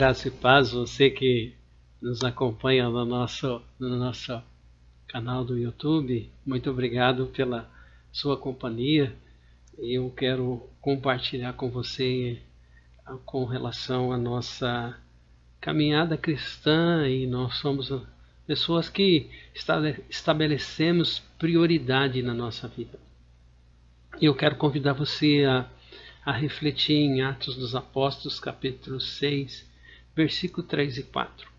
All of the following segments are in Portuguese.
Graça e paz, você que nos acompanha no nosso canal do YouTube, muito obrigado pela sua companhia. Eu quero compartilhar com você com relação à nossa caminhada cristã, e nós somos pessoas que estabelecemos prioridade na nossa vida. Eu quero convidar você a refletir em Atos dos Apóstolos, capítulo 6, versículo 3 e 4.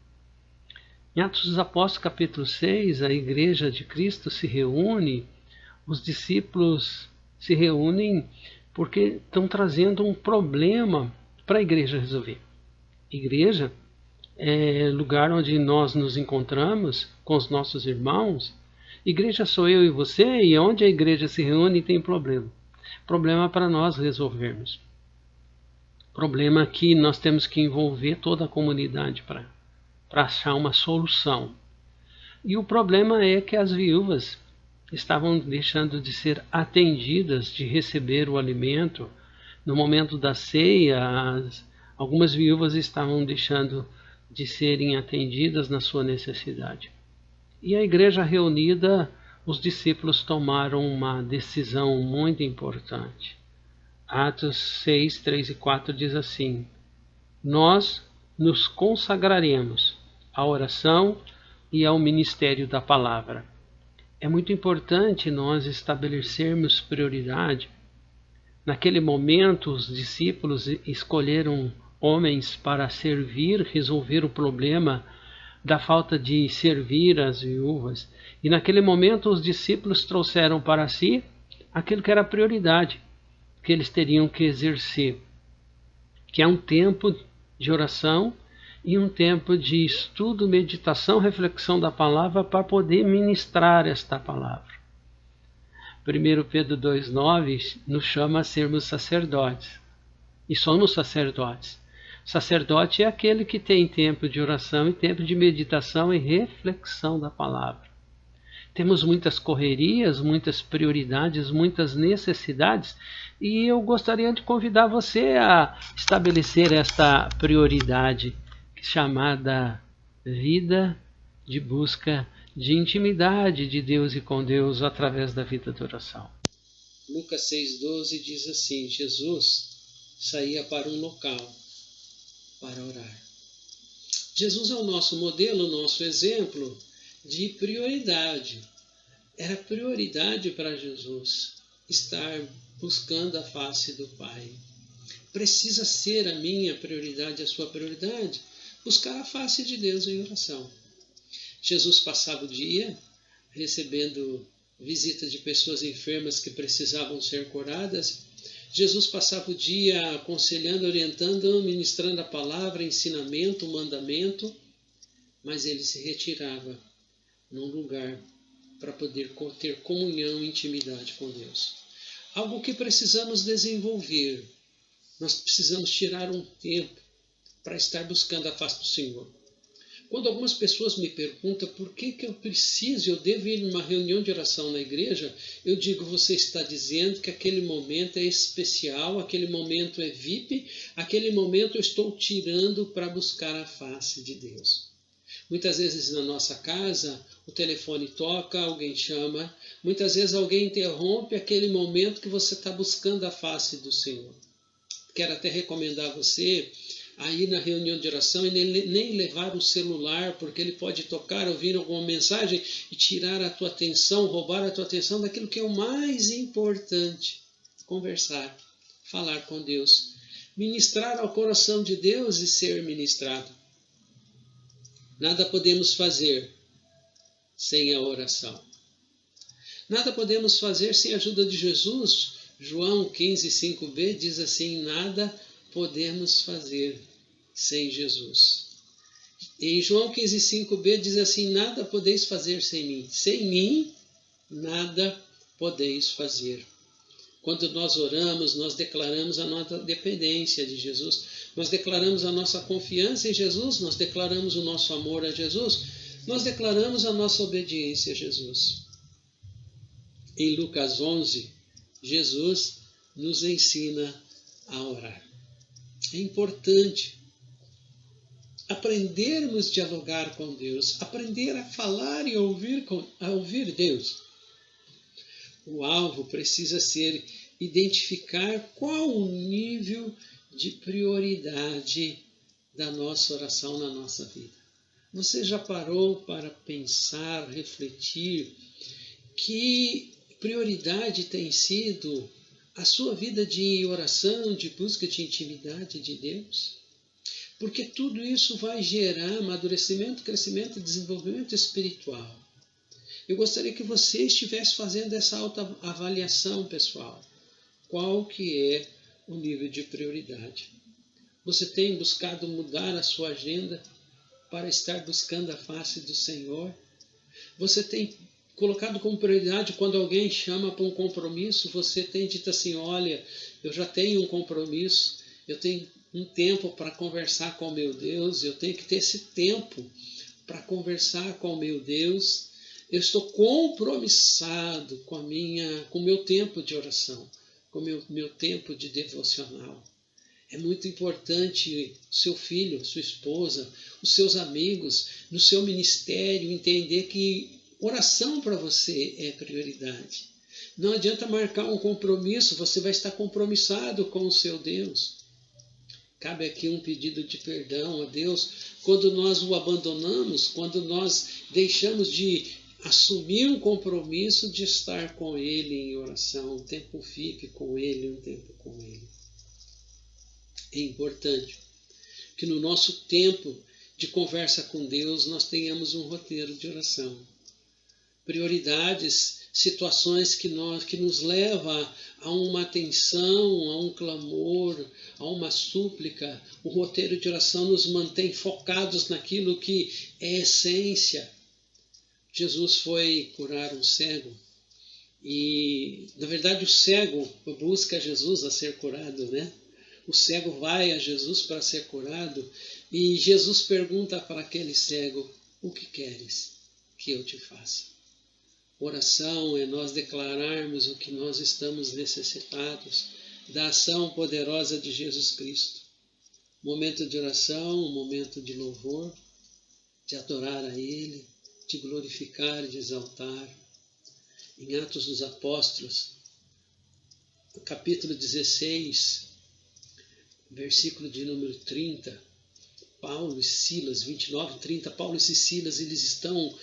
Em Atos dos Apóstolos, capítulo 6, a igreja de Cristo se reúne, os discípulos se reúnem porque estão trazendo um problema para a igreja resolver. Igreja é lugar onde nós nos encontramos com os nossos irmãos. Igreja sou eu e você, e onde a igreja se reúne tem problema. Problema para nós resolvermos. Problema que nós temos que envolver toda a comunidade para achar uma solução. E o problema é que as viúvas estavam deixando de ser atendidas, de receber o alimento. No momento da ceia, algumas viúvas estavam deixando de serem atendidas na sua necessidade. E a igreja reunida, os discípulos tomaram uma decisão muito importante. Atos 6, 3 e 4 diz assim: nós nos consagraremos à oração e ao ministério da palavra. É muito importante nós estabelecermos prioridade. Naquele momento, os discípulos escolheram homens para servir, resolver o problema da falta de servir as viúvas. E naquele momento os discípulos trouxeram para si aquilo que era a prioridade, que eles teriam que exercer, que é um tempo de oração e um tempo de estudo, meditação, reflexão da palavra para poder ministrar esta palavra. 1 Pedro 2,9 nos chama a sermos sacerdotes. E somos sacerdotes. Sacerdote é aquele que tem tempo de oração e tempo de meditação e reflexão da palavra. Temos muitas correrias, muitas prioridades, muitas necessidades, e eu gostaria de convidar você a estabelecer esta prioridade chamada vida de busca de intimidade de Deus e com Deus através da vida de oração. Lucas 6,12 diz assim: Jesus saía para um local para orar. Jesus é o nosso modelo, o nosso exemplo de prioridade. Era prioridade para Jesus estar buscando a face do Pai. Precisa ser a minha prioridade, a sua prioridade, buscar a face de Deus em oração. Jesus passava o dia recebendo visita de pessoas enfermas que precisavam ser curadas. Jesus passava o dia aconselhando, orientando, ministrando a palavra, ensinamento, mandamento, mas ele se retirava num lugar para poder ter comunhão e intimidade com Deus. Algo que precisamos desenvolver. Nós precisamos tirar um tempo para estar buscando a face do Senhor. Quando algumas pessoas me perguntam por que eu preciso, eu devo ir numa reunião de oração na igreja, eu digo: você está dizendo que aquele momento é especial, aquele momento é VIP, aquele momento eu estou tirando para buscar a face de Deus. Muitas vezes na nossa casa o telefone toca, alguém chama, muitas vezes alguém interrompe aquele momento que você está buscando a face do Senhor. Quero até recomendar a você a ir na reunião de oração e nem levar o celular, porque ele pode tocar, ouvir alguma mensagem e tirar a tua atenção, roubar a tua atenção daquilo que é o mais importante: conversar, falar com Deus, ministrar ao coração de Deus e ser ministrado. Nada podemos fazer sem a oração. Nada podemos fazer sem a ajuda de Jesus. João 15:5b diz assim: nada podemos fazer sem Jesus. Em João 15:5b diz assim: nada podeis fazer sem mim. Sem mim, nada podeis fazer. Quando nós oramos, nós declaramos a nossa dependência de Jesus, nós declaramos a nossa confiança em Jesus, nós declaramos o nosso amor a Jesus, nós declaramos a nossa obediência a Jesus. Em Lucas 11, Jesus nos ensina a orar. É importante aprendermos a dialogar com Deus, aprender a falar e a ouvir Deus. O alvo precisa ser identificar qual o nível de prioridade da nossa oração na nossa vida. Você já parou para pensar, refletir, que prioridade tem sido a sua vida de oração, de busca de intimidade de Deus? Porque tudo isso vai gerar amadurecimento, crescimento e desenvolvimento espiritual. Eu gostaria que você estivesse fazendo essa autoavaliação, pessoal. Qual que é o nível de prioridade? Você tem buscado mudar a sua agenda para estar buscando a face do Senhor? Você tem colocado como prioridade quando alguém chama para um compromisso, você tem dito assim, olha, eu já tenho um compromisso, eu tenho um tempo para conversar com o meu Deus, eu tenho que ter esse tempo para conversar com o meu Deus, eu estou compromissado com o meu tempo de oração, com o meu tempo de devocional. É muito importante o seu filho, sua esposa, os seus amigos, no seu ministério, entender que oração para você é prioridade. Não adianta marcar um compromisso, você vai estar compromissado com o seu Deus. Cabe aqui um pedido de perdão a Deus quando nós o abandonamos, quando nós deixamos de assumir um compromisso de estar com Ele em oração. Um tempo fique com Ele, um tempo com Ele. É importante que no nosso tempo de conversa com Deus nós tenhamos um roteiro de oração. Prioridades, situações que nos levam a uma atenção, a um clamor, a uma súplica. O roteiro de oração nos mantém focados naquilo que é essência. Jesus foi curar um cego e, na verdade, o cego busca Jesus a ser curado, né? O cego vai a Jesus para ser curado e Jesus pergunta para aquele cego, o que queres que eu te faça? Oração é nós declararmos o que nós estamos necessitados da ação poderosa de Jesus Cristo. Momento de oração, um momento de louvor, de adorar a Ele, de glorificar, de exaltar. Em Atos dos Apóstolos, no capítulo 16, versículo de número 30, Paulo e Silas, 29 e 30, Paulo e Silas, eles estão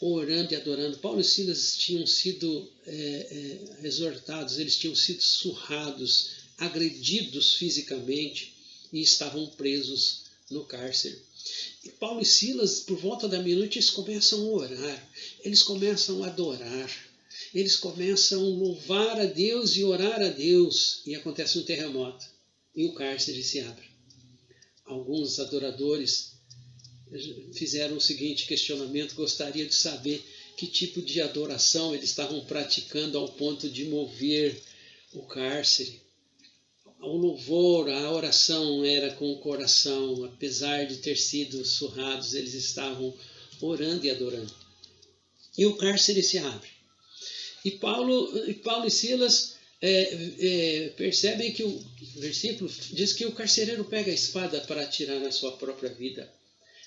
orando e adorando. Paulo e Silas tinham sido exortados, eles tinham sido surrados, agredidos fisicamente e estavam presos no cárcere. E Paulo e Silas, por volta da meia-noite, eles começam a orar, eles começam a adorar, eles começam a louvar a Deus e orar a Deus, e acontece um terremoto e o cárcere se abre. Alguns adoradores fizeram o seguinte questionamento, gostaria de saber que tipo de adoração eles estavam praticando ao ponto de mover o cárcere. O louvor, a oração era com o coração, apesar de ter sido surrados, eles estavam orando e adorando. E o cárcere se abre. E Paulo e Silas percebem que o versículo diz que o carcereiro pega a espada para atirar na sua própria vida.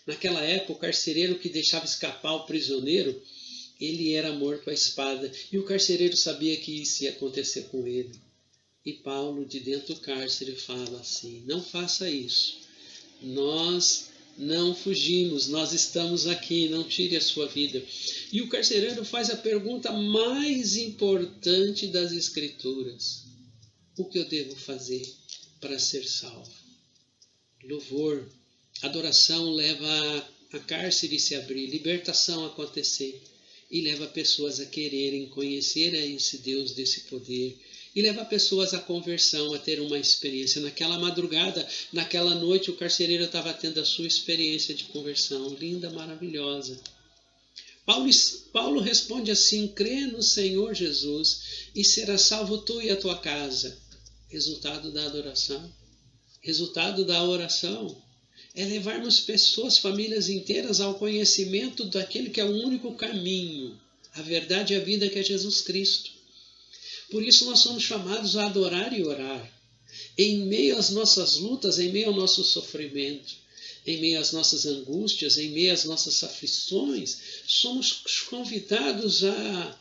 Naquela época, o carcereiro que deixava escapar o prisioneiro, ele era morto à espada. E o carcereiro sabia que isso ia acontecer com ele. E Paulo, de dentro do cárcere, fala assim, não faça isso. Nós não fugimos, nós estamos aqui, não tire a sua vida. E o carcereiro faz a pergunta mais importante das Escrituras. O que eu devo fazer para ser salvo? Louvor, adoração leva a cárcere se abrir, libertação a acontecer e leva pessoas a quererem conhecer a esse Deus desse poder e leva pessoas à conversão, a ter uma experiência. Naquela madrugada, naquela noite, o carcereiro estava tendo a sua experiência de conversão, linda, maravilhosa. Paulo responde assim, crê no Senhor Jesus e serás salvo tu e a tua casa. Resultado da adoração, resultado da oração. É levarmos pessoas, famílias inteiras ao conhecimento daquele que é o único caminho, a verdade e a vida, que é Jesus Cristo. Por isso nós somos chamados a adorar e orar. Em meio às nossas lutas, em meio ao nosso sofrimento, em meio às nossas angústias, em meio às nossas aflições, somos convidados a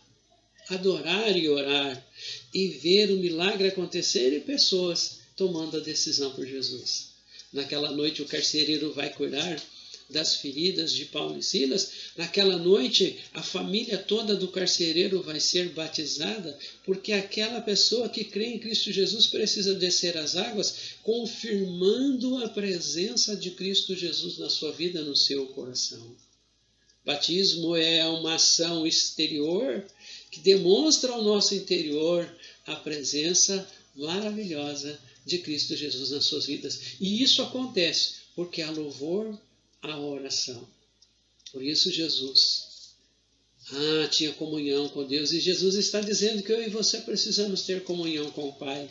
adorar e orar e ver o milagre acontecer e pessoas tomando a decisão por Jesus. Naquela noite o carcereiro vai curar das feridas de Paulo e Silas. Naquela noite a família toda do carcereiro vai ser batizada, porque aquela pessoa que crê em Cristo Jesus precisa descer às águas, confirmando a presença de Cristo Jesus na sua vida, no seu coração. Batismo é uma ação exterior que demonstra ao nosso interior a presença maravilhosa de Cristo Jesus nas suas vidas. E isso acontece porque há louvor à oração. Por isso Jesus tinha comunhão com Deus. E Jesus está dizendo que eu e você precisamos ter comunhão com o Pai.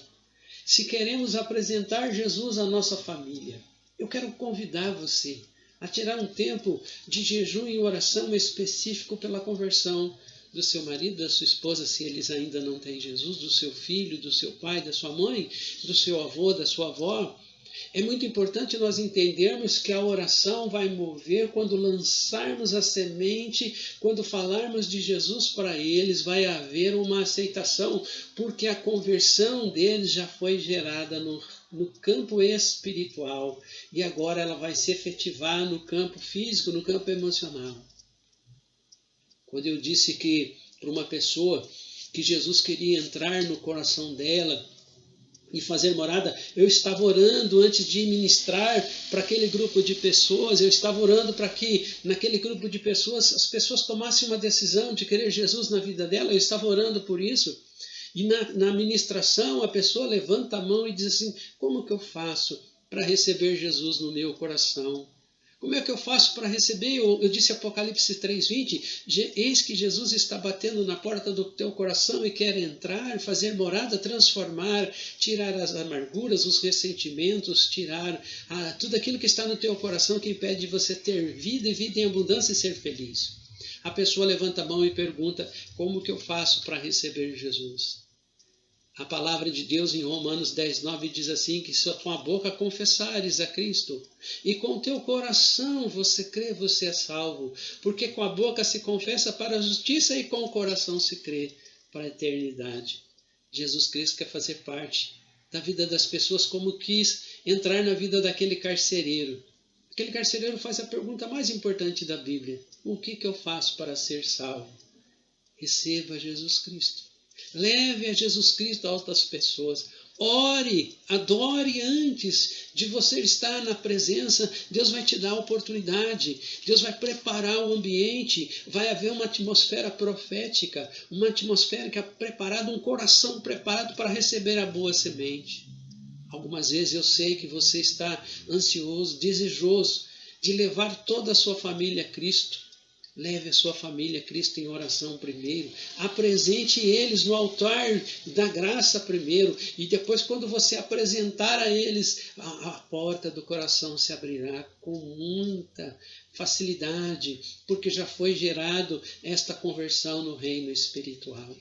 Se queremos apresentar Jesus à nossa família, eu quero convidar você a tirar um tempo de jejum e oração específico pela conversão do seu marido, da sua esposa, se eles ainda não têm Jesus, do seu filho, do seu pai, da sua mãe, do seu avô, da sua avó. É muito importante nós entendermos que a oração vai mover quando lançarmos a semente, quando falarmos de Jesus para eles, vai haver uma aceitação, porque a conversão deles já foi gerada no campo espiritual e agora ela vai se efetivar no campo físico, no campo emocional. Quando eu disse que para uma pessoa que Jesus queria entrar no coração dela e fazer morada, eu estava orando antes de ministrar para aquele grupo de pessoas, eu estava orando para que naquele grupo de pessoas as pessoas tomassem uma decisão de querer Jesus na vida dela, eu estava orando por isso. E na ministração a pessoa levanta a mão e diz assim: como que eu faço para receber Jesus no meu coração? Como é que eu faço para receber? Eu disse Apocalipse 3:20, eis que Jesus está batendo na porta do teu coração e quer entrar, fazer morada, transformar, tirar as amarguras, os ressentimentos, tirar tudo aquilo que está no teu coração que impede de você ter vida e vida em abundância e ser feliz. A pessoa levanta a mão e pergunta: como que eu faço para receber Jesus? A palavra de Deus em Romanos 10:9 diz assim, que se com a boca confessares a Cristo e com o teu coração você crê, você é salvo. Porque com a boca se confessa para a justiça e com o coração se crê para a eternidade. Jesus Cristo quer fazer parte da vida das pessoas como quis entrar na vida daquele carcereiro. Aquele carcereiro faz a pergunta mais importante da Bíblia: o que eu faço para ser salvo? Receba Jesus Cristo. Leve a Jesus Cristo a outras pessoas. Ore, adore antes de você estar na presença. Deus vai te dar a oportunidade. Deus vai preparar o ambiente. Vai haver uma atmosfera profética, uma atmosfera que é preparada, um coração preparado para receber a boa semente. Algumas vezes eu sei que você está ansioso, desejoso de levar toda a sua família a Cristo. Leve a sua família a Cristo em oração primeiro. Apresente eles no altar da graça primeiro. E depois, quando você apresentar a eles, a porta do coração se abrirá com muita facilidade, porque já foi gerado esta conversão no reino espiritual.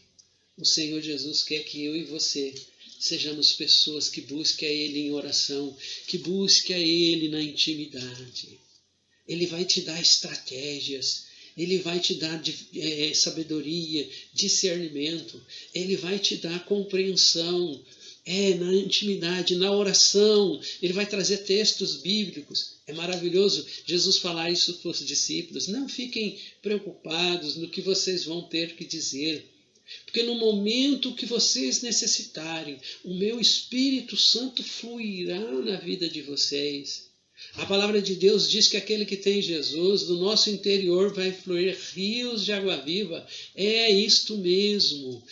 O Senhor Jesus quer que eu e você sejamos pessoas que busquem a Ele em oração, que busquem a Ele na intimidade. Ele vai te dar estratégias. Ele vai te dar sabedoria, discernimento. Ele vai te dar compreensão. Na intimidade, na oração. Ele vai trazer textos bíblicos. É maravilhoso Jesus falar isso para os discípulos. Não fiquem preocupados no que vocês vão ter que dizer. Porque no momento que vocês necessitarem, o meu Espírito Santo fluirá na vida de vocês. A palavra de Deus diz que aquele que tem Jesus, do nosso interior vai fluir rios de água viva. É isto mesmo.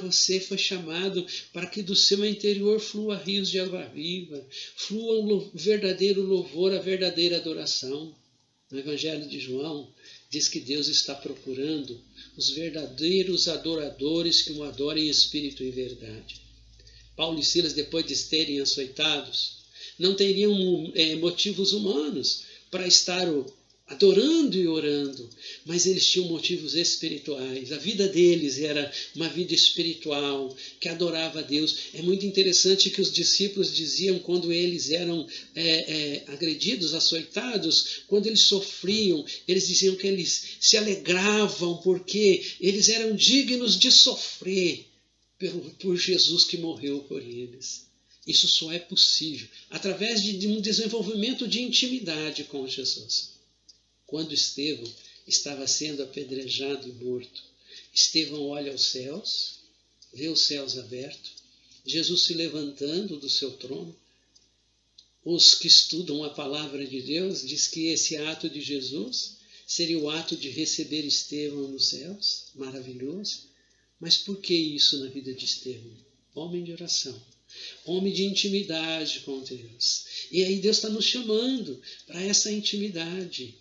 Você foi chamado para que do seu interior flua rios de água viva. Flua o verdadeiro louvor, a verdadeira adoração. No Evangelho de João, diz que Deus está procurando os verdadeiros adoradores que o adorem em espírito e verdade. Paulo e Silas, depois de terem açoitados, não teriam motivos humanos para estar adorando e orando, mas eles tinham motivos espirituais. A vida deles era uma vida espiritual, que adorava a Deus. É muito interessante que os discípulos diziam, quando eles eram agredidos, açoitados, quando eles sofriam, eles diziam que eles se alegravam, porque eles eram dignos de sofrer por Jesus que morreu por eles. Isso só é possível através de um desenvolvimento de intimidade com Jesus. Quando Estevão estava sendo apedrejado e morto, Estevão olha aos céus, vê os céus abertos, Jesus se levantando do seu trono. Os que estudam a palavra de Deus diz que esse ato de Jesus seria o ato de receber Estevão nos céus, maravilhoso. Mas por que isso na vida de Estevão? Homem de oração, homem de intimidade com Deus. E aí Deus está nos chamando para essa intimidade.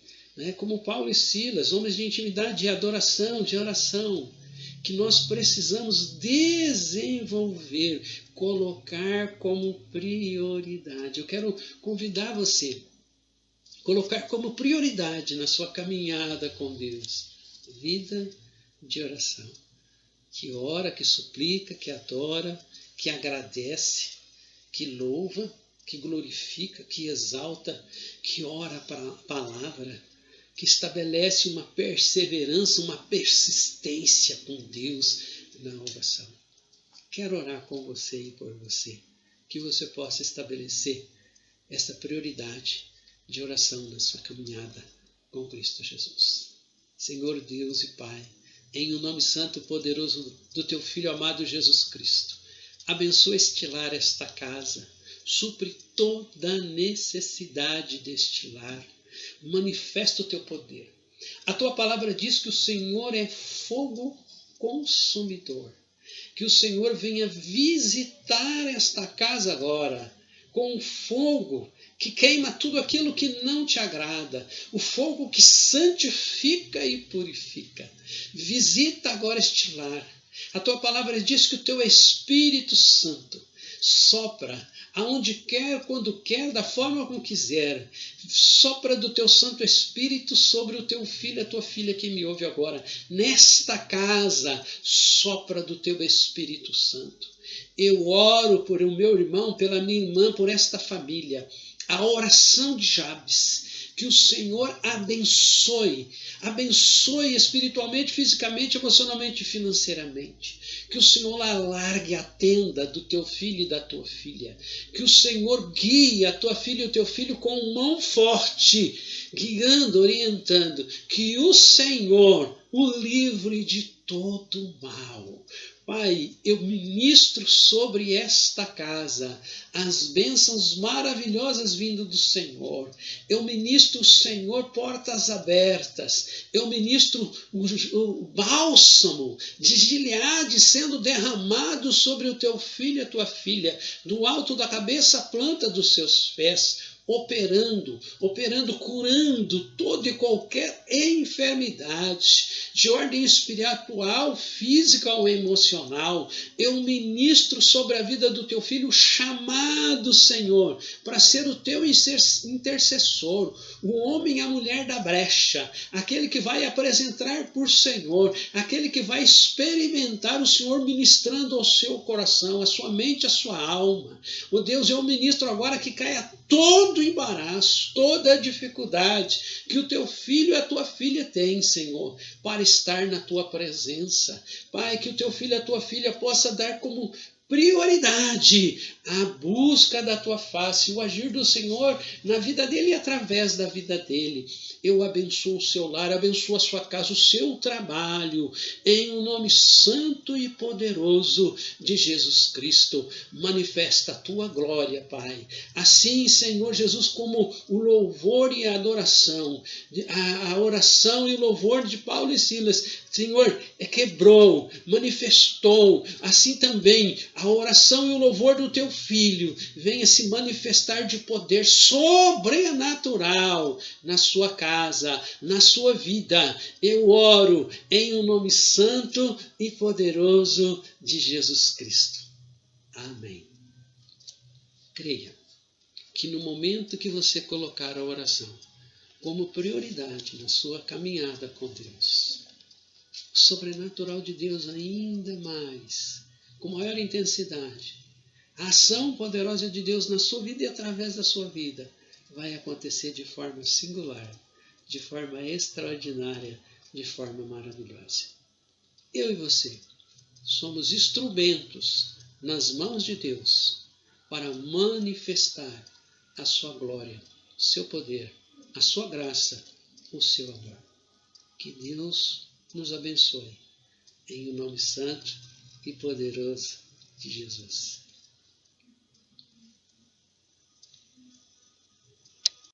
Como Paulo e Silas, homens de intimidade, de adoração, de oração, que nós precisamos desenvolver, colocar como prioridade. Eu quero convidar você a colocar como prioridade na sua caminhada com Deus, vida de oração, que ora, que suplica, que adora, que agradece, que louva, que glorifica, que exalta, que ora para a palavra, que estabelece uma perseverança, uma persistência com Deus na oração. Quero orar com você e por você, que você possa estabelecer essa prioridade de oração na sua caminhada com Cristo Jesus. Senhor Deus e Pai, em o nome santo e poderoso do Teu Filho amado Jesus Cristo, abençoa este lar, esta casa, supre toda a necessidade deste lar, manifesta o Teu poder. A Tua palavra diz que o Senhor é fogo consumidor, que o Senhor venha visitar esta casa agora, com um fogo que queima tudo aquilo que não te agrada, o fogo que santifica e purifica. Visita agora este lar. A Tua palavra diz que o Teu Espírito Santo sopra aonde quer, quando quer, da forma como quiser. Sopra do Teu Santo Espírito sobre o Teu filho, a Tua filha que me ouve agora. Nesta casa, sopra do Teu Espírito Santo. Eu oro por o meu irmão, pela minha irmã, por esta família. A oração de Jabes. Que o Senhor abençoe espiritualmente, fisicamente, emocionalmente e financeiramente. Que o Senhor alargue a tenda do teu filho e da tua filha. Que o Senhor guie a tua filha e o teu filho com mão forte, guiando, orientando. Que o Senhor o livre de todo mal. Pai, eu ministro sobre esta casa as bênçãos maravilhosas vindo do Senhor. Eu ministro, Senhor, portas abertas. Eu ministro o bálsamo de Gileade sendo derramado sobre o teu filho e a tua filha, do alto da cabeça à planta dos seus pés. Operando, curando toda e qualquer enfermidade, de ordem espiritual, física ou emocional. Eu ministro sobre a vida do teu filho, chamado, Senhor, para ser o teu intercessor, o homem e a mulher da brecha, aquele que vai apresentar por Senhor, aquele que vai experimentar o Senhor ministrando ao seu coração, a sua mente, a sua alma. Oh Deus, eu ministro agora que caia todo embaraço, toda a dificuldade que o teu filho e a tua filha têm, Senhor, para estar na tua presença. Pai, que o teu filho e a tua filha possa dar como prioridade a busca da tua face, o agir do Senhor na vida dele e através da vida dele. Eu abençoo o seu lar, abençoo a sua casa, o seu trabalho, em um nome santo e poderoso de Jesus Cristo. Manifesta a tua glória, Pai. Assim, Senhor Jesus, como o louvor e a adoração, a oração e o louvor de Paulo e Silas, Senhor, quebrou, manifestou, assim também a oração e o louvor do teu Filho venha se manifestar de poder sobrenatural na sua casa, na sua vida. Eu oro em um nome santo e poderoso de Jesus Cristo. Amém. Creia que no momento que você colocar a oração, como prioridade na sua caminhada com Deus. O sobrenatural de Deus ainda mais, com maior intensidade. A ação poderosa de Deus na sua vida e através da sua vida vai acontecer de forma singular, de forma extraordinária, de forma maravilhosa. Eu e você somos instrumentos nas mãos de Deus para manifestar a sua glória, o seu poder, a sua graça, o seu amor. Que Deus nos abençoe, em o nome santo e poderoso de Jesus.